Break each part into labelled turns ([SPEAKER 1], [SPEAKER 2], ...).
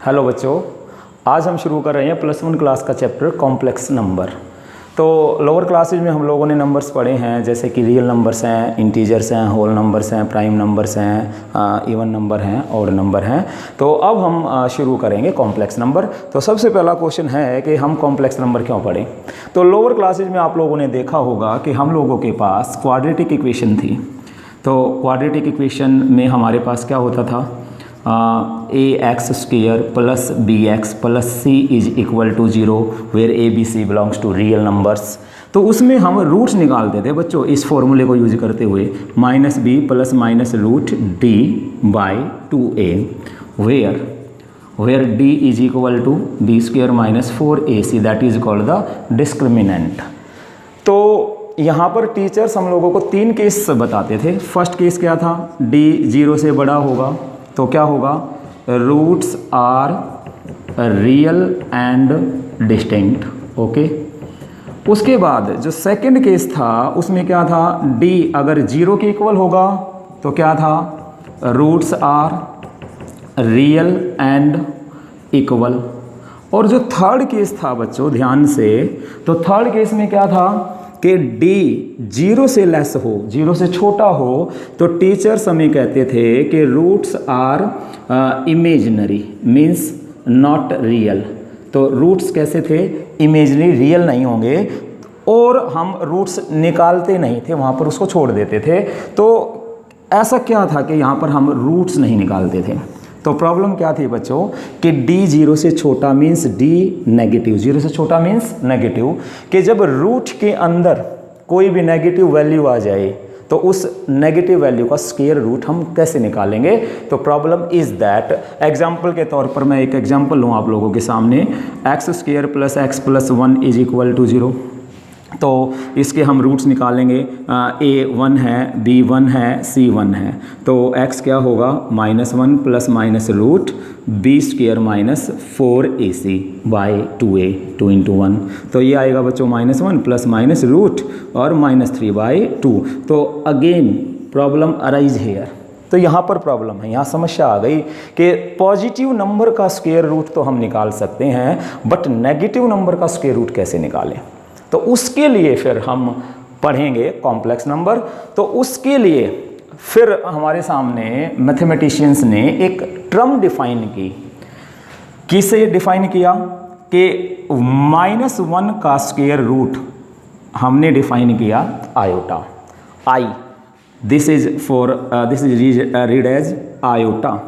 [SPEAKER 1] Hello बच्चों, आज हम शुरू कर रहे हैं +1 क्लास का चैप्टर कॉम्प्लेक्स नंबर। तो लोअर क्लासेज में हम लोगों ने नंबर्स पढ़े हैं, जैसे कि रियल नंबर्स हैं, इंटीजर्स हैं, होल नंबर्स हैं, प्राइम नंबर्स हैं, इवन नंबर हैं, ऑड नंबर हैं। तो अब हम शुरू करेंगे कॉम्प्लेक्स नंबर। तो सबसे पहला क्वेश्चन है कि हम कॉम्प्लेक्स नंबर क्यों पढ़ें। तो लोअर क्लासेज में आप लोगों ने देखा होगा कि हम लोगों के पास क्वाड्रेटिक इक्वेशन थी। तो क्वाड्रेटिक इक्वेशन में हमारे पास क्या होता था, ax² plus bx plus c is equal to 0 where a b c belongs to real numbers. तो उसमें हम रूट्स निकालते थे बच्चों इस फॉर्मूले को यूज करते हुए, -b plus minus root d by 2a where d is equal to b² minus 4ac that is called the discriminant. तो यहाँ पर टीचर्स हम लोगों को 3 केस बताते थे। फर्स्ट केस क्या था, d 0 से बड़ा होगा तो क्या होगा, roots are real and distinct. Okay, उसके बाद जो सेकंड केस था उसमें क्या था, d अगर 0 के इक्वल होगा तो क्या था, roots are real and equal. और जो थर्ड केस था बच्चों ध्यान से, तो थर्ड केस में क्या था कि d 0 से लेस हो, 0 से छोटा हो, तो टीचर्स हमें कहते थे कि roots are imaginary means not real. तो रूट्स कैसे थे, इमेजिनरी, रियल नहीं होंगे, और हम रूट्स निकालते नहीं थे, वहाँ पर उसको छोड़ देते थे। तो ऐसा क्या था कि यहाँ पर हम रूट्स नहीं निकालते थे। तो प्रॉब्लम क्या थी बच्चों कि d 0 से छोटा मीन्स d नेगेटिव, 0 से छोटा मीन्स नेगेटिव, कि जब रूट के अंदर कोई भी नेगेटिव वैल्यू आ जाए तो उस नेगेटिव वैल्यू का स्क्वायर रूट हम कैसे निकालेंगे। तो प्रॉब्लम इज दैट, एग्जाम्पल के तौर पर मैं एक एग्जाम्पल लूँ आप लोगों के सामने, x² plus x plus 1 is equal to 0। तो इसके हम रूट्स निकालेंगे, a 1 है, b 1 है, c 1 है। तो x क्या होगा, -1 plus minus root b² minus 4ac by 2a, 2 × 1। तो ये आएगा बच्चों -1 प्लस माइनस रूट और -3/2। तो अगेन प्रॉब्लम अराइज हेयर। तो यहाँ पर प्रॉब्लम है, यहाँ समस्या आ गई कि पॉजिटिव नंबर का स्क्वायर रूट तो हम निकाल सकते हैं, बट नेगेटिव नंबर का स्क्वायर रूट कैसे निकालें। तो उसके लिए फिर हम पढ़ेंगे कॉम्प्लेक्स नंबर। तो उसके लिए फिर हमारे सामने मैथमेटिशियंस ने एक टर्म डिफाइन की। किसे डिफाइन किया कि -1 का स्क्वायर रूट हमने डिफाइन किया iota, I, this is read as iota.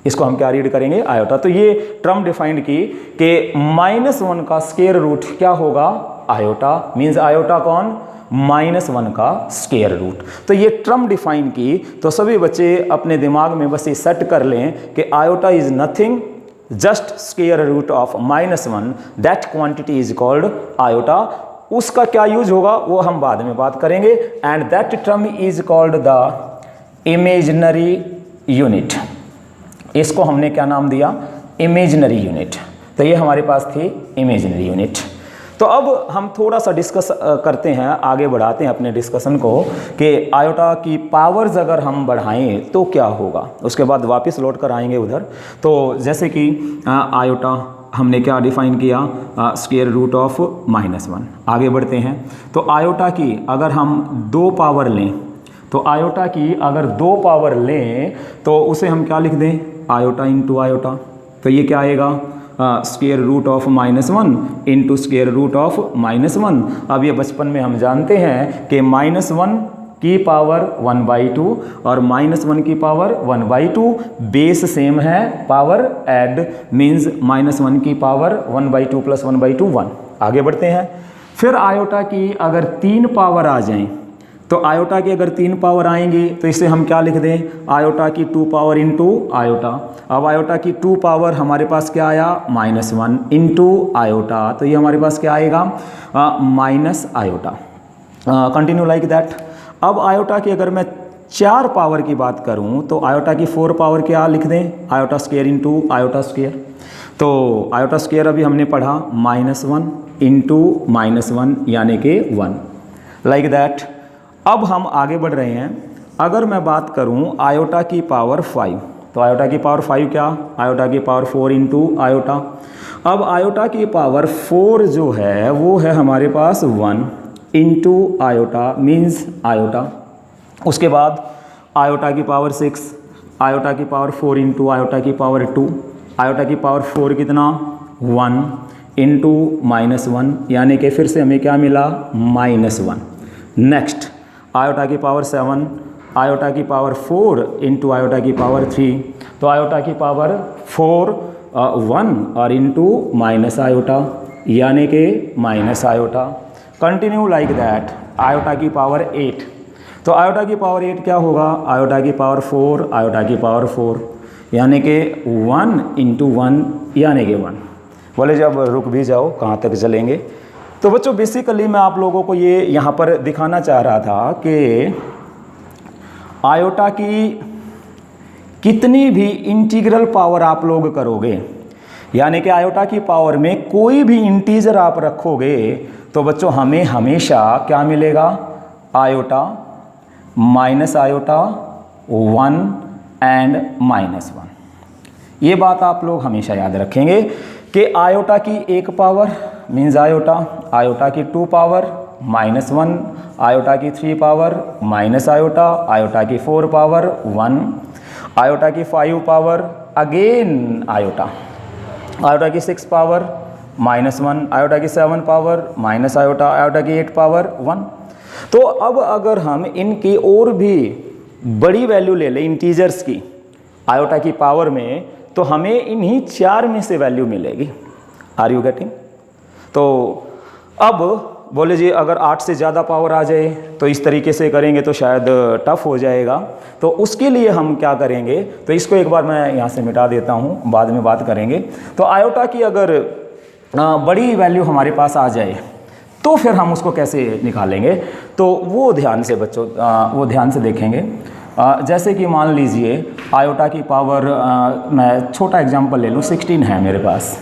[SPEAKER 1] इसको हम क्या रीड करेंगे, आयोटा। तो ये टर्म डिफाइंड की कि -1 का स्क्वायर रूट क्या होगा, आयोटा, मीन्स आयोटा कौन, -1 का स्क्वायर रूट। तो ये टर्म डिफाइन की। तो सभी बच्चे अपने दिमाग में बस ये सेट कर लें कि iota is nothing just square root of -1, that quantity is called iota. उसका क्या यूज होगा वो हम बाद में बात करेंगे। And that term is called the imaginary unit. इसको हमने क्या नाम दिया, इमेजिनरी यूनिट। तो ये हमारे पास थी इमेजिनरी यूनिट। तो अब हम थोड़ा सा डिस्कस करते हैं, आगे बढ़ाते हैं अपने डिस्कशन को कि आयोटा की पावर्स अगर हम बढ़ाएं तो क्या होगा। उसके बाद वापस लौट कर आएंगे उधर। तो जैसे कि आयोटा हमने क्या डिफाइन किया, स्क्वायर रूट ऑफ -1। आगे बढ़ते हैं। तो आयोटा की अगर हम 2 पावर लें, तो आयोटा की अगर 2 पावर लें तो उसे हम क्या लिख दें, आयोटा इंटू आयोटा। तो ये क्या आएगा, square root of -1 into square root of -1। अब ये बचपन में हम जानते हैं कि -1 की पावर 1/2 और -1 की पावर 1/2, बेस सेम है, पावर ऐड मीन्स -1 की पावर 1/2 प्लस 1/2 1। आगे बढ़ते हैं। फिर आयोटा की अगर 3 पावर आ जाएं, तो आयोटा की अगर 3 पावर आएंगी तो इसे हम क्या लिख दें, आयोटा की 2 पावर इंटू आयोटा। अब आयोटा की 2 पावर हमारे पास क्या आया, -1 इंटू आयोटा। तो ये हमारे पास क्या आएगा, minus iota. Continue like that. अब आयोटा की अगर मैं 4 पावर की बात करूं तो आयोटा की 4 पावर क्या लिख दें, iota square into iota square. तो आयोटा स्क्वायर अभी हमने पढ़ा, -1 इंटू -1 यानी कि 1, लाइक दैट। अब हम आगे बढ़ रहे हैं। अगर मैं बात करूं आयोटा की पावर 5, तो आयोटा की पावर 5 क्या, आयोटा की पावर 4 इंटू आयोटा। अब आयोटा की पावर 4 जो है वो है हमारे पास 1 इंटू आयोटा मीन्स आयोटा। उसके बाद आयोटा की पावर 6, आयोटा की पावर 4 इंटू आयोटा की पावर 2, आयोटा की पावर 4 कितना 1 इंटू -1, यानी कि फिर से हमें क्या मिला -1। नेक्स्ट आयोटा की पावर 7, आयोटा की पावर 4 इंटू आयोटा की पावर 3, तो आयोटा की पावर 4 1 और इंटू माइनस आयोटा यानी कि minus iota. Continue like that. Iota की पावर 8, तो आयोटा की पावर 8 क्या होगा, आयोटा की पावर 4 आयोटा की पावर 4 यानी कि 1 इंटू 1 यानी कि 1। बोले जब रुक भी जाओ कहाँ तक चलेंगे। तो बच्चों बेसिकली मैं आप लोगों को ये यहाँ पर दिखाना चाह रहा था कि आयोटा की कितनी भी इंटीग्रल पावर आप लोग करोगे, यानी कि आयोटा की पावर में कोई भी इंटीजर आप रखोगे तो बच्चों हमें हमेशा क्या मिलेगा, आयोटा माइनस आयोटा 1 एंड -1। ये बात आप लोग हमेशा याद रखेंगे कि आयोटा की 1 पावर मीन्स आयोटा, आयोटा की 2 पावर -1, आयोटा की 3 पावर माइनस आयोटा, आयोटा की 4 पावर 1, आयोटा की 5 पावर अगेन आयोटा, आयोटा की 6 पावर -1, आयोटा की 7 पावर माइनस आयोटा, आयोटा की 8 पावर 1। तो अब अगर हम इनकी और भी बड़ी वैल्यू ले लें इंटीजर्स की आयोटा की पावर में, तो हमें इन्हीं 4 में से वैल्यू मिलेगी। Are you getting. तो अब बोले जी अगर 8 से ज़्यादा पावर आ जाए तो इस तरीके से करेंगे तो शायद टफ हो जाएगा। तो उसके लिए हम क्या करेंगे, तो इसको एक बार मैं यहाँ से मिटा देता हूँ, बाद में बात करेंगे। तो आयोटा की अगर बड़ी वैल्यू हमारे पास आ जाए तो फिर हम उसको कैसे निकालेंगे, तो वो ध्यान से बच्चों वो ध्यान से देखेंगे। जैसे कि मान लीजिए आयोटा की पावर मैं छोटा एग्जांपल ले लूँ, 16 है मेरे पास।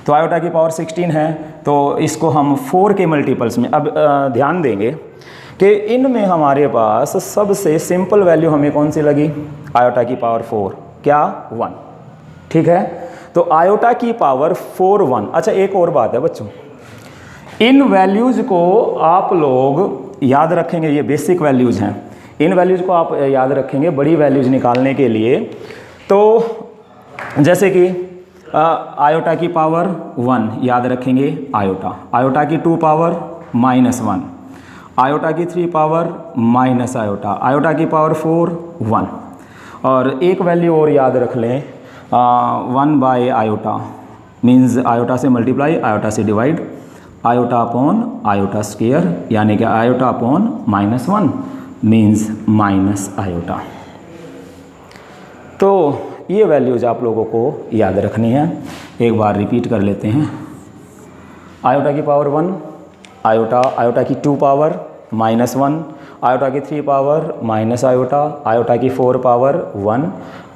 [SPEAKER 1] तो आयोटा की पावर 16 है तो इसको हम 4 के मल्टीपल्स में अब ध्यान देंगे कि इनमें हमारे पास सबसे सिंपल वैल्यू हमें कौन सी लगी, आयोटा की पावर 4 क्या 1। ठीक है, तो आयोटा की पावर 4 1। अच्छा एक और बात है बच्चों, इन वैल्यूज़ को आप लोग याद रखेंगे, ये बेसिक वैल्यूज़ हैं, इन वैल्यूज़ को आप याद रखेंगे बड़ी वैल्यूज़ निकालने के लिए। तो जैसे कि आयोटा की पावर 1 याद रखेंगे आयोटा, आयोटा की 2 पावर -1, आयोटा की 3 पावर माइनस आयोटा, आयोटा की पावर 4 1। और एक वैल्यू और याद रख लें 1 बाय आयोटा मीन्स आयोटा से मल्टीप्लाई आयोटा से divide, iota upon iota square यानी कि iota upon -1 means minus iota. तो ये वैल्यूज आप लोगों को याद रखनी है। एक बार रिपीट कर लेते हैं। आयोटा की पावर 1 आयोटा, आयोटा की 2 पावर -1, आयोटा की 3 पावर माइनस आयोटा, आयोटा की 4 power 1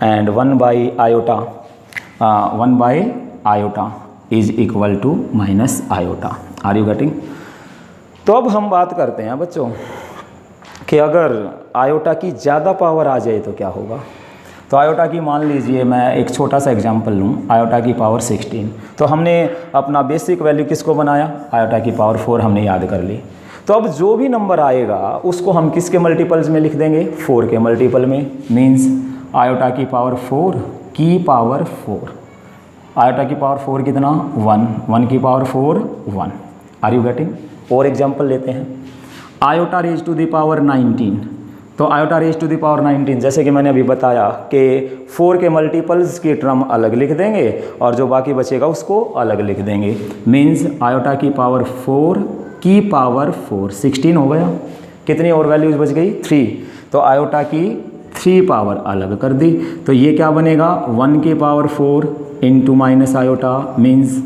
[SPEAKER 1] and 1 by iota 1 by iota is equal to minus iota. Are you getting. तो अब हम बात करते हैं बच्चों कि अगर आयोटा की ज़्यादा पावर आ जाए तो क्या होगा। तो आयोटा की मान लीजिए मैं एक छोटा सा एग्जांपल लूँ, आयोटा की पावर 16। तो हमने अपना बेसिक वैल्यू किसको बनाया, आयोटा की पावर 4 हमने याद कर ली। तो अब जो भी नंबर आएगा उसको हम किसके मल्टीपल्स में लिख देंगे, 4 के मल्टीपल में। मीन्स आयोटा की पावर 4 की पावर 4, आयोटा की पावर 4 कितना 1, 1 की पावर 4 1। Are you getting. और एग्जांपल लेते हैं, iota raise to the power 19। तो iota raise to the power 19 जैसे कि मैंने अभी बताया कि 4 के मल्टीपल्स की टर्म अलग लिख देंगे और जो बाकी बचेगा उसको अलग लिख देंगे। मीन्स आयोटा की पावर 4 की पावर 4 16 हो गया। कितनी और वैल्यूज बच गई 3। तो आयोटा की 3 पावर अलग कर दी। तो ये क्या बनेगा 1 की power 4 into minus iota means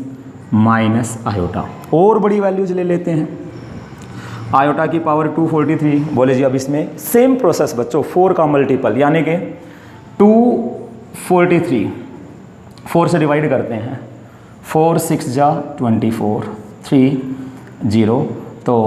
[SPEAKER 1] minus iota. और बड़ी वैल्यूज ले लेते हैं, आयोटा की पावर 243। बोले जी अब इसमें सेम प्रोसेस बच्चों, 4 का मल्टीपल यानी कि 243 4 से डिवाइड करते हैं, 4 6 जा 24 3 0। तो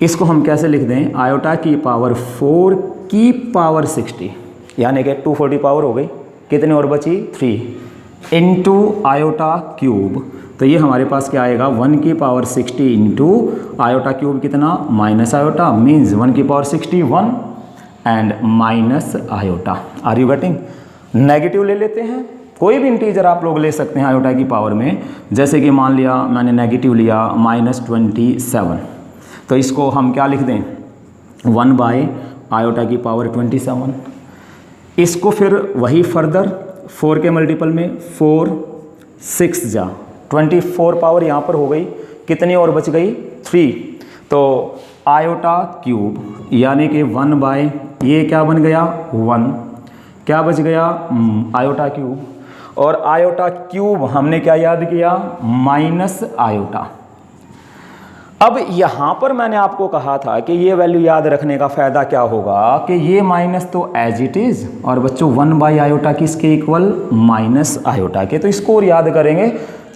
[SPEAKER 1] इसको हम कैसे लिख दें, आयोटा की पावर 4 की पावर 60 यानी कि 240 पावर हो गई। कितनी और बची 3 इंटू आयोटा क्यूब, तो ये हमारे पास क्या आएगा 1 की पावर 60 इंटू आयोटा क्यूब कितना माइनस आयोटा, मीन्स 1 की power 61 and minus iota. Are you getting? Negative ले लेते हैं, कोई भी इंटीजर आप लोग ले सकते हैं आयोटा की पावर में, जैसे कि मान लिया मैंने नेगेटिव लिया -27, तो इसको हम क्या लिख दें 1 बाई आयोटा की पावर 27। इसको फिर वही फर्दर 4 के मल्टीपल में 4 6 जा 24 पावर यहाँ पर हो गई, कितनी और बच गई 3, तो आयोटा क्यूब यानी कि 1 बाय ये क्या बन गया 1, क्या बच गया आयोटा क्यूब, और आयोटा क्यूब हमने क्या याद किया माइनस आयोटा। अब यहाँ पर मैंने आपको कहा था कि ये वैल्यू याद रखने का फ़ायदा क्या होगा कि ये माइनस तो एज इट इज़, और बच्चों 1 बाई आयोटा किसके इक्वल माइनस आयोटा के, तो इसको और याद करेंगे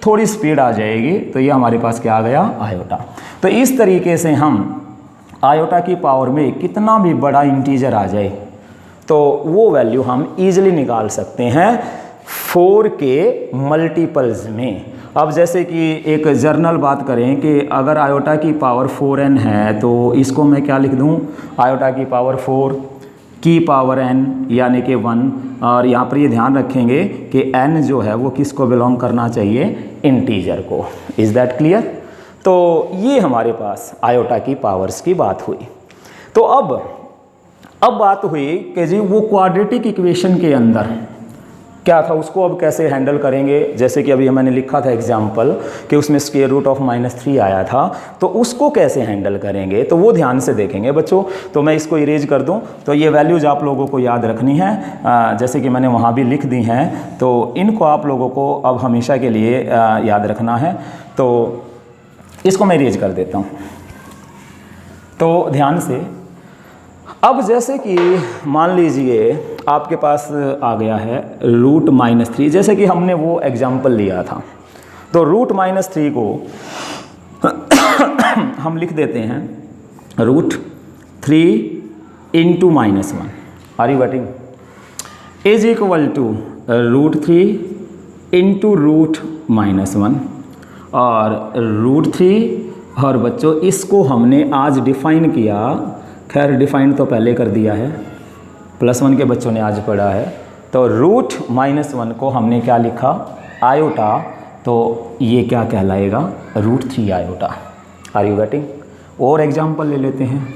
[SPEAKER 1] थोड़ी स्पीड आ जाएगी, तो ये हमारे पास क्या आ गया आयोटा। तो इस तरीके से हम आयोटा की पावर में कितना भी बड़ा इंटीजर आ जाए तो वो वैल्यू हम ईजिली निकाल सकते हैं 4 के मल्टीपल्स में। अब जैसे कि एक जर्नल बात करें कि अगर आयोटा की पावर 4n है तो इसको मैं क्या लिख दूं आयोटा की पावर 4 की पावर n यानी कि 1, और यहाँ पर ये ध्यान रखेंगे कि n जो है वो किसको बिलोंग करना चाहिए इंटीजर को। Is that clear? तो ये हमारे पास आयोटा की पावर्स की बात हुई। तो अब बात हुई कि जी वो क्वाड्रेटिक इक्वेशन के अंदर क्या था उसको अब कैसे हैंडल करेंगे। जैसे कि अभी मैंने लिखा था एग्जाम्पल कि उसमें स्क्वायर रूट ऑफ -3 आया था, तो उसको कैसे हैंडल करेंगे तो वो ध्यान से देखेंगे बच्चों। तो मैं इसको इरेज कर दूं, तो ये वैल्यूज़ आप लोगों को याद रखनी है, जैसे कि मैंने वहाँ भी लिख दी हैं, तो इनको आप लोगों को अब हमेशा के लिए याद रखना है। तो इसको मैं इरेज कर देता हूँ, तो ध्यान से। अब जैसे कि मान लीजिए आपके पास आ गया है रूट -3, जैसे कि हमने वो एग्जाम्पल लिया था, तो रूट -3 को हम लिख देते हैं √3 into -1। Are you getting? Is equal to √3 into √-1 और √3, और बच्चों इसको हमने आज डिफ़ाइन किया, खैर डिफ़ाइन तो पहले कर दिया है, +1 के बच्चों ने आज पढ़ा है, तो √-1 को हमने क्या लिखा आयोटा, तो ये क्या कहलाएगा √3 आयोटा। Are you getting? और एग्जाम्पल ले लेते हैं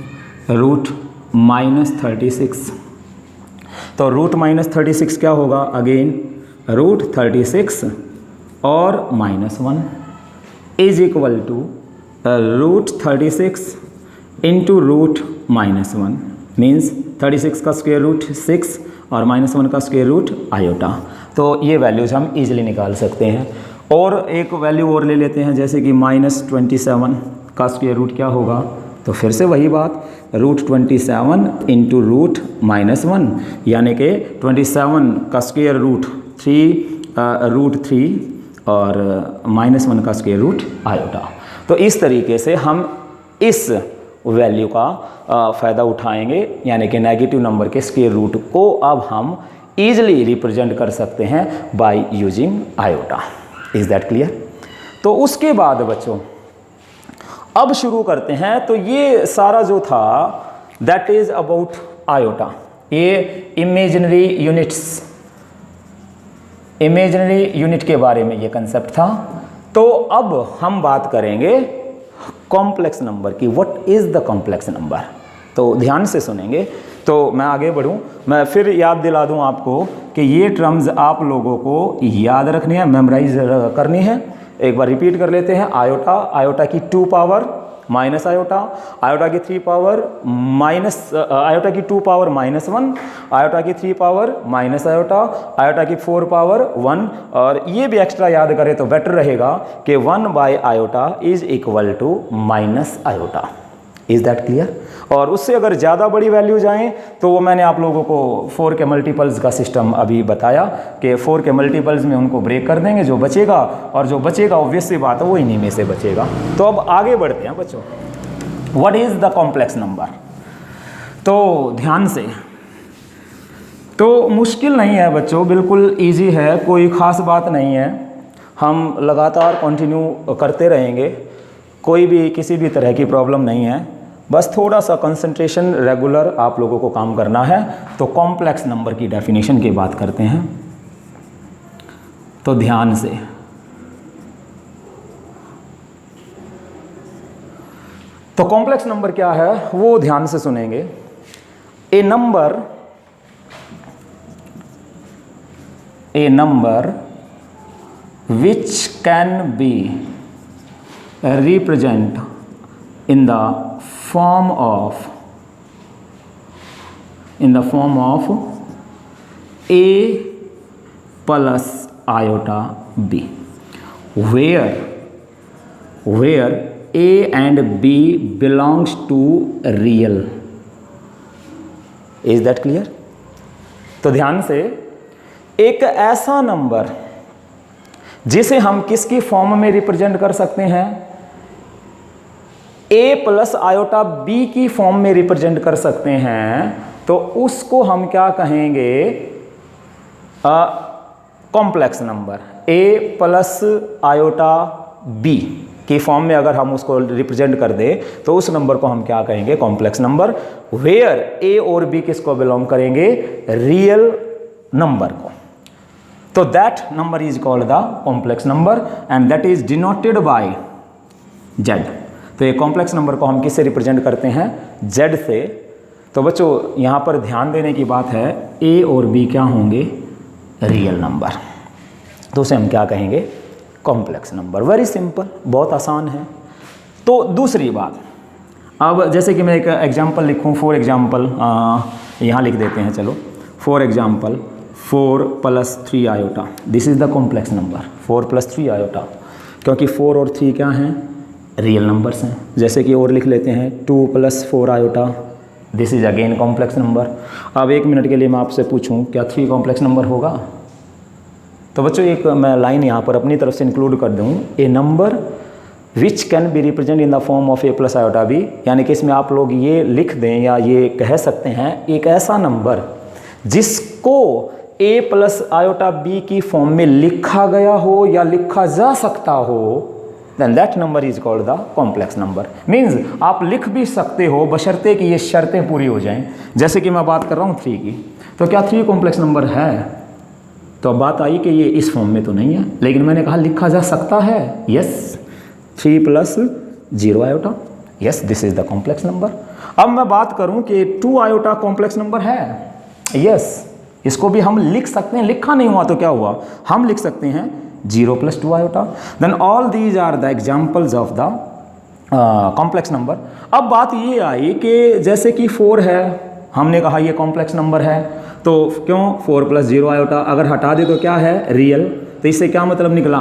[SPEAKER 1] √-36, तो √-36 क्या होगा अगेन √36 और -1 is equal to √36 into √-1 means 36 का स्क्वायर रूट 6 और -1 का स्क्वायर रूट आयोटा। तो ये वैल्यूज़ हम इजीली निकाल सकते हैं। और एक वैल्यू और ले लेते हैं, जैसे कि -27 का स्क्वायर रूट क्या होगा, तो फिर से वही बात √27 इंटू √-1 यानी कि 27 का स्क्वायर रूट 3 और -1 का स्क्वायर रूट आयोटा। तो इस तरीके से हम इस वैल्यू का फ़ायदा उठाएंगे, यानी कि नेगेटिव नंबर के स्क्वायर रूट को अब हम ईजिली रिप्रेजेंट कर सकते हैं by using iota. Is that clear? तो उसके बाद बच्चों अब शुरू करते हैं। तो ये सारा जो था दैट इज़ अबाउट आयोटा, ये इमेजिनरी यूनिट के बारे में ये कंसेप्ट था। तो अब हम बात करेंगे कॉम्प्लेक्स नंबर की। What is the complex number? तो ध्यान से सुनेंगे। तो मैं आगे बढ़ूं, मैं फिर याद दिला दूं आपको कि ये टर्म्स आप लोगों को याद रखनी है, मेमोराइज करनी है। एक बार रिपीट कर लेते हैं। आयोटा, आयोटा की 2 पावर माइनस आयोटा, आयोटा की 3 पावर माइनस आयोटा की 2 पावर -1, आयोटा की 3 पावर माइनस आयोटा, आयोटा की 4 पावर 1, और ये भी एक्स्ट्रा याद करें तो बेटर रहेगा कि 1 by iota is equal to minus iota. Is that clear? और उससे अगर ज़्यादा बड़ी वैल्यू जाएं तो वो मैंने आप लोगों को 4 के मल्टीपल्स का सिस्टम अभी बताया कि 4 के मल्टीपल्स में उनको ब्रेक कर देंगे, जो बचेगा, और जो बचेगा ऑब्वियस सी बात है वो इन्हीं में से बचेगा। तो अब आगे बढ़ते हैं बच्चों। What is the complex number? तो ध्यान से, तो मुश्किल नहीं है बच्चों, बिल्कुल इजी है, कोई ख़ास बात नहीं है। हम लगातार कंटिन्यू करते रहेंगे, कोई भी किसी भी तरह की प्रॉब्लम नहीं है, बस थोड़ा सा कंसंट्रेशन रेगुलर आप लोगों को काम करना है। तो कॉम्प्लेक्स नंबर की डेफिनेशन की बात करते हैं, तो ध्यान से। तो कॉम्प्लेक्स नंबर क्या है वो ध्यान से सुनेंगे। ए number which can be represent in the form of a plus iota b, where a and b belongs to real. Is that clear? तो ध्यान से, एक ऐसा नंबर जिसे हम किसकी फॉर्म में रिप्रेजेंट कर सकते हैं, a प्लस आयोटा b की फॉर्म में रिप्रेजेंट कर सकते हैं, तो उसको हम क्या कहेंगे, complex number. a plus iota b की फॉर्म में अगर हम उसको रिप्रेजेंट कर दें तो उस नंबर को हम क्या कहेंगे, कॉम्प्लेक्स नंबर। वेयर a और b किसको बिलोंग करेंगे, रियल नंबर को। तो that number is called the complex number and that is denoted bye z। तो ये कॉम्प्लेक्स नंबर को हम किससे रिप्रेजेंट करते हैं, z से। तो बच्चों यहाँ पर ध्यान देने की बात है, a और b क्या होंगे, रियल नंबर, तो उसे हम क्या कहेंगे, कॉम्प्लेक्स नंबर। वेरी सिंपल, बहुत आसान है। तो दूसरी बात, अब जैसे कि मैं एक एग्जांपल लिखूं, फॉर एग्जांपल यहाँ लिख देते हैं, चलो for example 4 + 3 iota, this is the complex number. 4 + 3 iota, क्योंकि 4 और 3 क्या हैं, रियल नंबर्स हैं। जैसे कि और लिख लेते हैं 2 + 4 iota, this is again complex number. अब 1 मिनट के लिए मैं आपसे पूछूं, क्या 3 कॉम्प्लेक्स नंबर होगा? तो बच्चों एक मैं लाइन यहाँ पर अपनी तरफ से इंक्लूड कर दूँ, a number which can be represent in the form of a + iota b, यानी कि इसमें आप लोग ये लिख दें या ये कह सकते हैं, एक ऐसा नंबर जिसको a + आयोटा b की फॉर्म में लिखा गया हो या लिखा जा सकता हो, then that number is called the complex number। Means आप लिख भी सकते हो बशर्ते कि ये शर्तें पूरी हो जाएं। जैसे कि मैं बात कर रहा हूँ 3 की, तो क्या 3 कॉम्प्लेक्स नंबर है? तो अब बात आई कि ये इस फॉर्म में तो नहीं है, लेकिन मैंने कहा लिखा जा सकता है, yes. 3 + 0 iota, yes, this is the complex number. अब मैं बात करूं कि 2 आयोटा कॉम्प्लेक्स नंबर है, यस, इसको भी हम लिख सकते हैं। लिखा नहीं हुआ तो क्या हुआ, हम लिख सकते हैं 0 + 2 iota. Then all these are the examples of the complex number. अब बात ये आई कि जैसे कि 4 है, हमने कहा ये कॉम्प्लेक्स नंबर है, तो क्यों 4 + 0 आयोटा, अगर हटा दे तो क्या है, रियल। तो इससे क्या मतलब निकला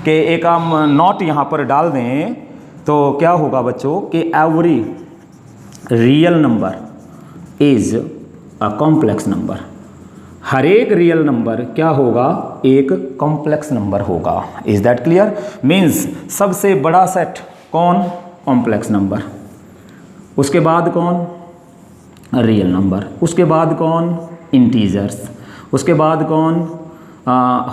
[SPEAKER 1] कि एक हम नॉट यहाँ पर डाल दें तो क्या होगा बच्चों कि every real number is a complex number. हर एक रियल नंबर क्या होगा, एक कॉम्प्लेक्स नंबर होगा। Is that clear? मीन्स सबसे बड़ा सेट कौन, कॉम्प्लेक्स नंबर, उसके बाद कौन, रियल नंबर, उसके बाद कौन, इंटीजर्स, उसके बाद कौन,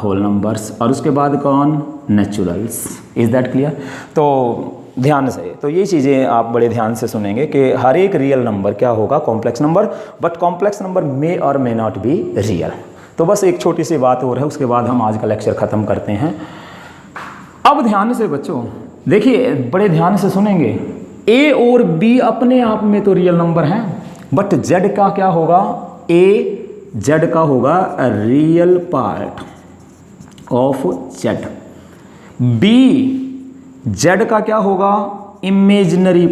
[SPEAKER 1] होल नंबर्स, और उसके बाद कौन, नेचुरल्स। Is that clear? तो ध्यान से, तो ये चीज़ें आप बड़े ध्यान से सुनेंगे कि हर एक रियल नंबर क्या होगा, complex number, but complex number may और मे नॉट बी रियल। तो बस एक छोटी सी बात और है, उसके बाद हम आज का लेक्चर ख़त्म करते हैं। अब ध्यान से बच्चों देखिए, बड़े ध्यान से सुनेंगे, ए और बी अपने आप में तो रियल नंबर हैं, बट जेड का क्या होगा, ए जेड का होगा real part of Z, B Z का क्या होगा, imaginary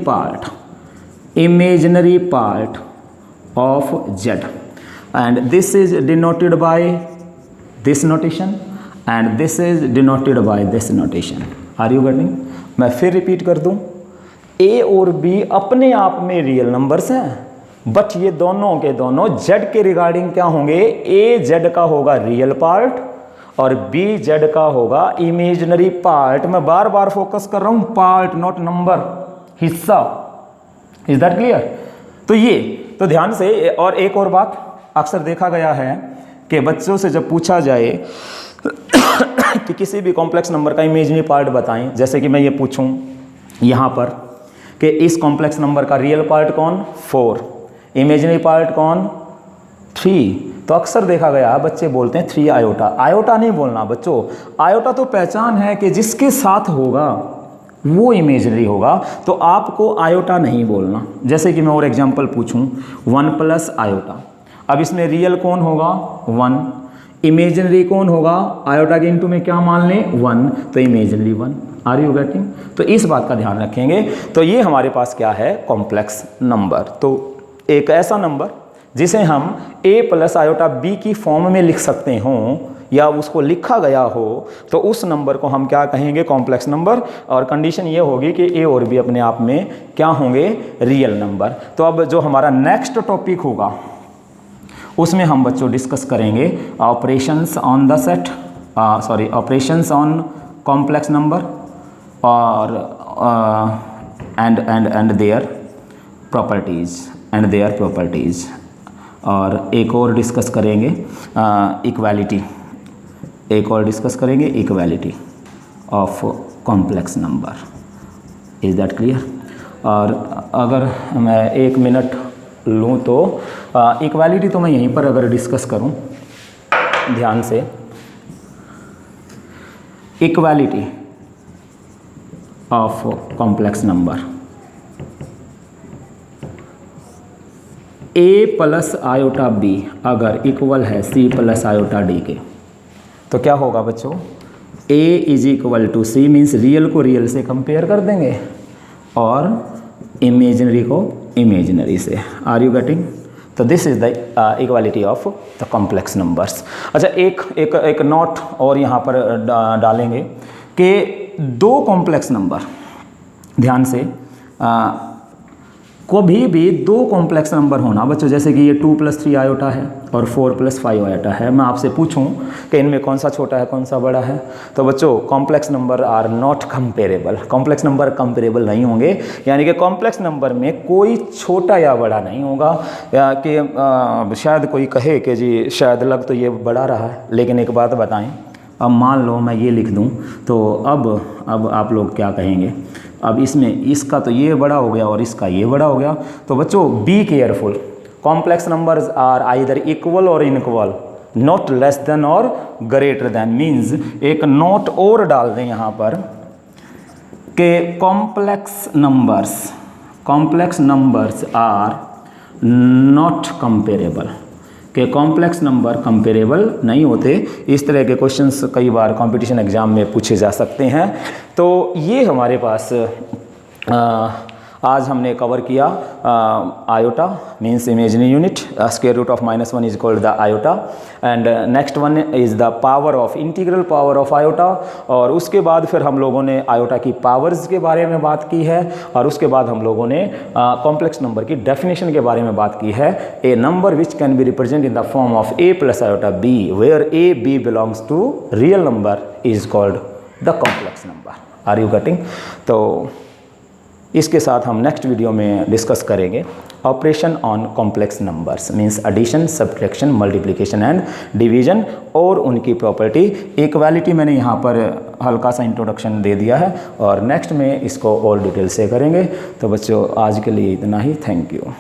[SPEAKER 1] part of Z, and this is denoted by this notation and this is denoted by this notation. Are you getting? मैं फिर रिपीट कर दूं, ए और बी अपने आप में रियल नंबर्स हैं, बट ये दोनों के दोनों जेड के रिगार्डिंग क्या होंगे, ए जेड का होगा रियल पार्ट और बी जेड का होगा इमेजिनरी पार्ट। मैं बार बार फोकस कर रहा हूं, पार्ट नॉट नंबर, हिस्सा। Is that clear? तो ये तो ध्यान से, और एक और बात, अक्सर देखा गया है कि बच्चों से जब पूछा जाए कि किसी भी कॉम्प्लेक्स नंबर का इमेजिनरी पार्ट बताएं, जैसे कि मैं ये पूछूं यहाँ पर कि इस कॉम्प्लेक्स नंबर का रियल पार्ट कौन 4, इमेजिनरी पार्ट कौन 3, तो अक्सर देखा गया है बच्चे बोलते हैं 3 आयोटा। आयोटा नहीं बोलना बच्चों, आयोटा तो पहचान है कि जिसके साथ होगा वो इमेजिनरी होगा, तो आपको आयोटा नहीं बोलना। जैसे कि मैं और एग्जांपल पूछूं 1 प्लस आयोटा, अब इसमें रियल कौन होगा 1, इमेजिनरी कौन होगा, आयोटा के इनटू में क्या मान लें 1, तो इमेजिनरी 1। Are you getting? तो इस बात का ध्यान रखेंगे। तो ये हमारे पास क्या है कॉम्प्लेक्स नंबर, तो एक ऐसा नंबर जिसे हम a प्लस आयोटा b की फॉर्म में लिख सकते हों या उसको लिखा गया हो, तो उस नंबर को हम क्या कहेंगे कॉम्प्लेक्स नंबर। और कंडीशन ये होगी कि a और b अपने आप में क्या होंगे रियल नंबर। तो अब जो हमारा नेक्स्ट टॉपिक होगा उसमें हम बच्चों डिस्कस करेंगे operations on the set, operations on complex number और एंड देयर प्रॉपर्टीज़ और एक और डिस्कस करेंगे equality of complex number. Is that clear? और अगर मैं 1 मिनट लूँ तो इक्वालिटी तो मैं यहीं पर अगर डिस्कस करूँ ध्यान से, equality of complex number a plus iota b अगर इक्वल है c प्लस आयोटा d के, तो क्या होगा बच्चों a is equal to c means real को रियल से कंपेयर कर देंगे और इमेजिनरी को इमेजिनरी से। Are you getting? तो this is the equality of the complex numbers. अच्छा एक नोट और यहाँ पर डालेंगे कि 2 कॉम्प्लेक्स नंबर, ध्यान से कभी भी 2 कॉम्प्लेक्स नंबर होना बच्चों, जैसे कि ये 2 प्लस 3 आयोटा है और 4 प्लस 5 आयोटा है, मैं आपसे पूछूं कि इनमें कौन सा छोटा है कौन सा बड़ा है, तो बच्चों complex number are not comparable, complex number comparable नहीं होंगे। यानी कि कॉम्प्लेक्स नंबर में कोई छोटा या बड़ा नहीं होगा, या कि शायद कोई कहे कि जी शायद लग तो ये बड़ा रहा है, लेकिन एक बात बताएं, अब मान लो मैं ये लिख दूं तो अब आप लोग क्या कहेंगे, अब इसमें इसका तो ये बड़ा हो गया और इसका ये बड़ा हो गया। तो बच्चों be careful, complex numbers are either equal और इनइक्वल, नॉट लेस देन और ग्रेटर देन। मीन्स एक नोट और डाल दें यहाँ पर कि complex numbers are not comparable, कि कॉम्प्लेक्स नंबर कंपेरेबल नहीं होते। इस तरह के क्वेश्चंस कई बार कंपटीशन एग्जाम में पूछे जा सकते हैं। तो ये हमारे पास आज हमने कवर किया iota means imaginary unit, square root of -1 is called the iota, and next one is the power of integral power of iota. और उसके बाद फिर हम लोगों ने आयोटा की पावर्स के बारे में बात की है, और उसके बाद हम लोगों ने कॉम्प्लेक्स नंबर की डेफिनेशन के बारे में बात की है। A number which can be represent in the form of a plus iota b where a b belongs to real number is called the complex number. Are you getting? तो इसके साथ हम नेक्स्ट वीडियो में discuss करेंगे operation on complex numbers means addition, subtraction, multiplication and division और उनकी property. Equality मैंने यहाँ पर हल्का सा इंट्रोडक्शन दे दिया है और नेक्स्ट में इसको और डिटेल से करेंगे। तो बच्चों आज के लिए इतना ही, थैंक यू।